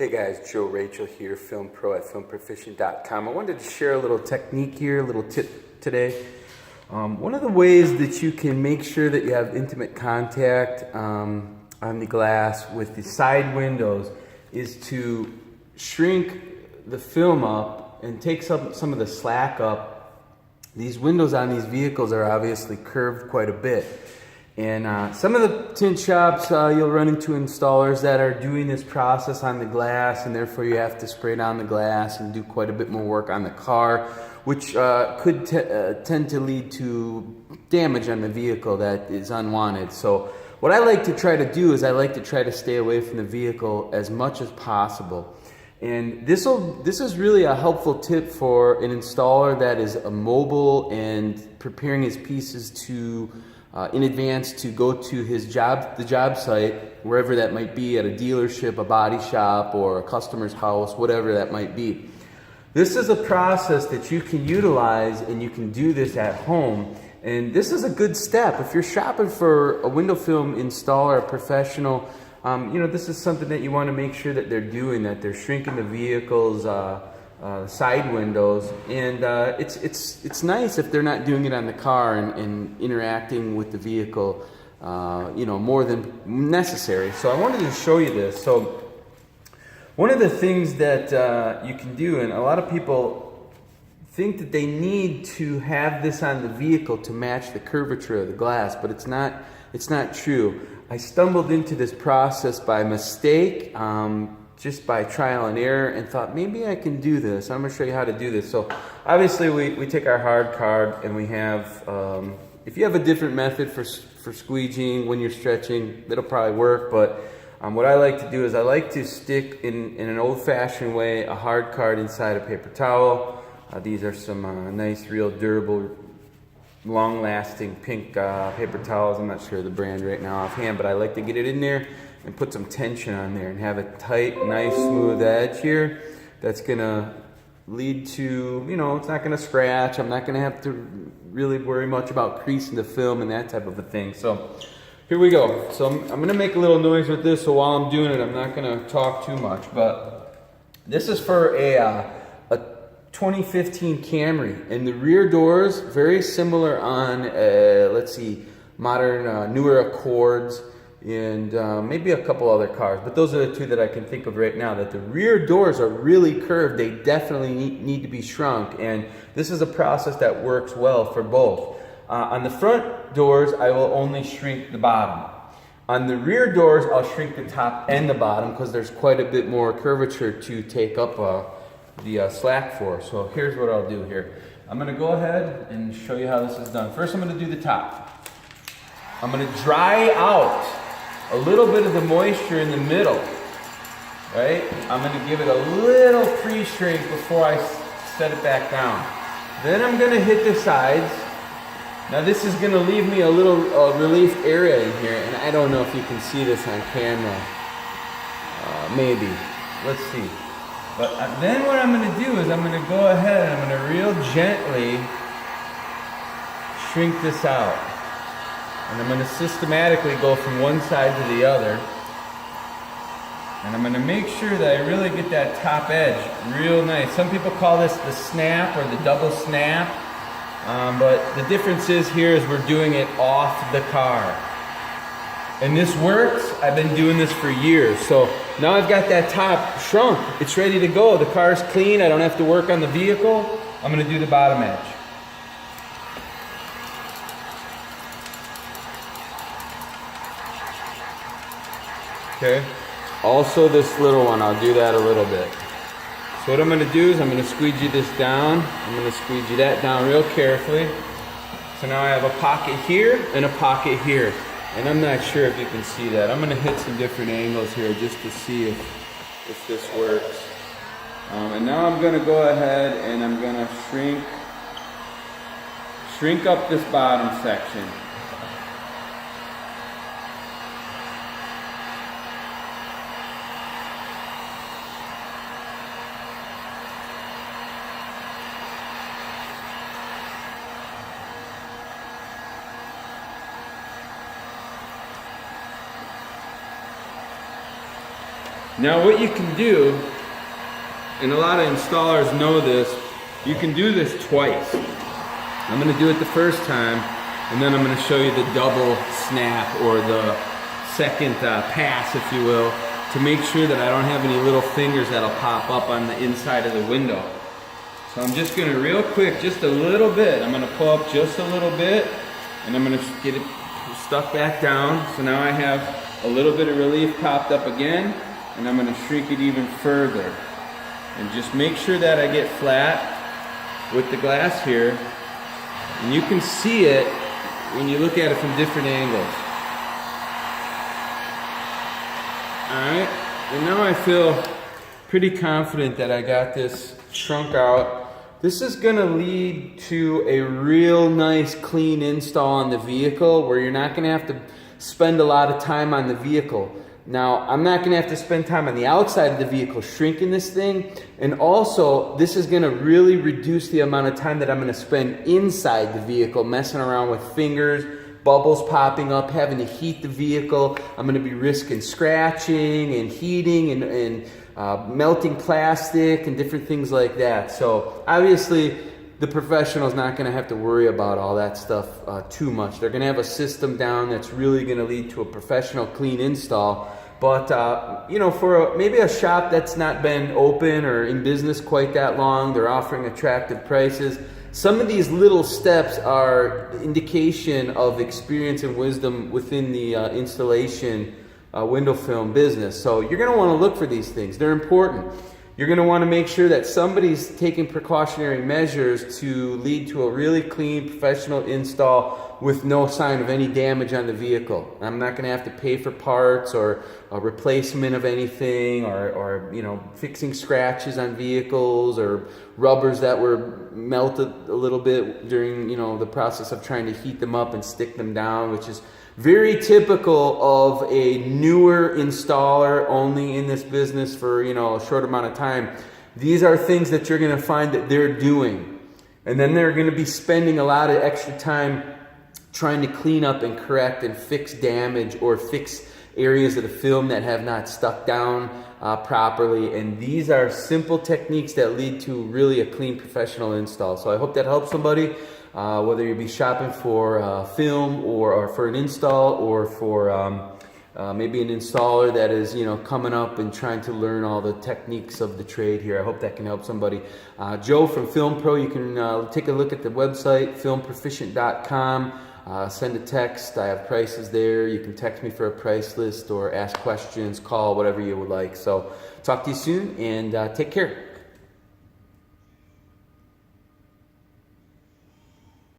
Hey guys, Joe Rachel here, film pro at filmproficient.com. I wanted to share a little technique here, a little tip today. One of the ways that you can make sure that you have intimate contact on the glass with the side windows is to shrink the film up and take some of the slack up. These windows on these vehicles are obviously curved quite a bit. And some of the tint shops, you'll run into installers that are doing this process on the glass, and therefore you have to spray down the glass and do quite a bit more work on the car, which could tend to lead to damage on the vehicle that is unwanted. So what I like to try to do is I like to try to stay away from the vehicle as much as possible. And this is really a helpful tip for an installer that is mobile and preparing his pieces to in advance to go to the job site, wherever that might be, at a dealership, a body shop, or a customer's house, whatever that might be. This is a process that you can utilize, and you can do this at home. And this is a good step. If you're shopping for a window film installer, a professional, this is something that you want to make sure that they're doing, that they're shrinking the vehicle's side windows, and it's nice if they're not doing it on the car and interacting with the vehicle, more than necessary. So I wanted to show you this. So one of the things that you can do, and a lot of people think that they need to have this on the vehicle to match the curvature of the glass, but it's not true. I stumbled into this process by mistake, just by trial and error, and thought maybe I can do this. I'm going to show you how to do this. So obviously we take our hard card, and we have, if you have a different method for squeegeeing when you're stretching, that'll probably work. But what I like to do is I like to stick in an old-fashioned way a hard card inside a paper towel. These are some nice, real durable, long-lasting pink paper towels. I'm not sure of the brand right now offhand, but I like to get it in there and put some tension on there and have a tight, nice, smooth edge here that's gonna lead to, it's not gonna scratch. I'm not gonna have to really worry much about creasing the film and that type of a thing. So here we go. So I'm gonna make a little noise with this, so while I'm doing it, I'm not gonna talk too much. But this is for a 2015 Camry, and the rear doors, very similar on, modern, newer Accords, and maybe a couple other cars, but those are the two that I can think of right now, that the rear doors are really curved. They definitely need to be shrunk, and this is a process that works well for both. On the front doors, I will only shrink the bottom. On the rear doors, I'll shrink the top and the bottom because there's quite a bit more curvature to take up the slack for. So here's what I'll do here. I'm going to go ahead and show you how this is done. First, I'm going to do the top. I'm going to dry out a little bit of the moisture in the middle, right? I'm going to give it a little pre-shrink before I set it back down. Then I'm going to hit the sides. Now this is going to leave me a little relief area in here, and I don't know if you can see this on camera. Maybe. Let's see. But then what I'm going to do is I'm going to go ahead and I'm going to real gently shrink this out. And I'm going to systematically go from one side to the other. And I'm going to make sure that I really get that top edge real nice. Some people call this the snap or the double snap. But the difference is here is we're doing it off the car. And this works. I've been doing this for years. So now I've got that top shrunk. It's ready to go. The car's clean. I don't have to work on the vehicle. I'm going to do the bottom edge. Okay. Also this little one, I'll do that a little bit. So what I'm going to do is I'm going to squeegee this down. I'm going to squeegee that down real carefully. So now I have a pocket here and a pocket here. And I'm not sure if you can see that. I'm going to hit some different angles here just to see if this works. And now I'm going to go ahead and I'm going to shrink up this bottom section. Now what you can do, and a lot of installers know this, you can do this twice. I'm going to do it the first time, and then I'm going to show you the double snap, or the second pass, if you will, to make sure that I don't have any little fingers that'll pop up on the inside of the window. So I'm just going to real quick, just a little bit, I'm going to pull up just a little bit, and I'm going to get it stuck back down. So now I have a little bit of relief popped up again, and I'm going to shrink it even further. And just make sure that I get flat with the glass here. And you can see it when you look at it from different angles. Alright, and now I feel pretty confident that I got this shrunk out. This is going to lead to a real nice clean install on the vehicle, where you're not going to have to spend a lot of time on the vehicle. Now, I'm not going to have to spend time on the outside of the vehicle shrinking this thing, and also this is going to really reduce the amount of time that I'm going to spend inside the vehicle messing around with fingers, bubbles popping up, having to heat the vehicle. I'm going to be risking scratching and heating and melting plastic and different things like that. So obviously the professional is not going to have to worry about all that stuff too much. They're going to have a system down that's really going to lead to a professional clean install. But you know, for maybe a shop that's not been open or in business quite that long, they're offering attractive prices. Some of these little steps are indication of experience and wisdom within the installation window film business. So you're going to want to look for these things. They're important. You're going to want to make sure that somebody's taking precautionary measures to lead to a really clean, professional install with no sign of any damage on the vehicle. I'm not going to have to pay for parts or a replacement of anything, or you know, fixing scratches on vehicles or rubbers that were melted a little bit during, you know, the process of trying to heat them up and stick them down, which is very typical of a newer installer only in this business for, you know, a short amount of time. These are things that you're going to find that they're doing, and then they're going to be spending a lot of extra time trying to clean up and correct and fix damage or fix areas of the film that have not stuck down properly. And these are simple techniques that lead to really a clean, professional install. So I hope that helps somebody. Whether you be shopping for film or for an install, or for maybe an installer that is, you know, coming up and trying to learn all the techniques of the trade here. I hope that can help somebody. Joe from Film Pro, you can take a look at the website, filmproficient.com. Send a text. I have prices there. You can text me for a price list or ask questions, call, whatever you would like. So talk to you soon, and take care.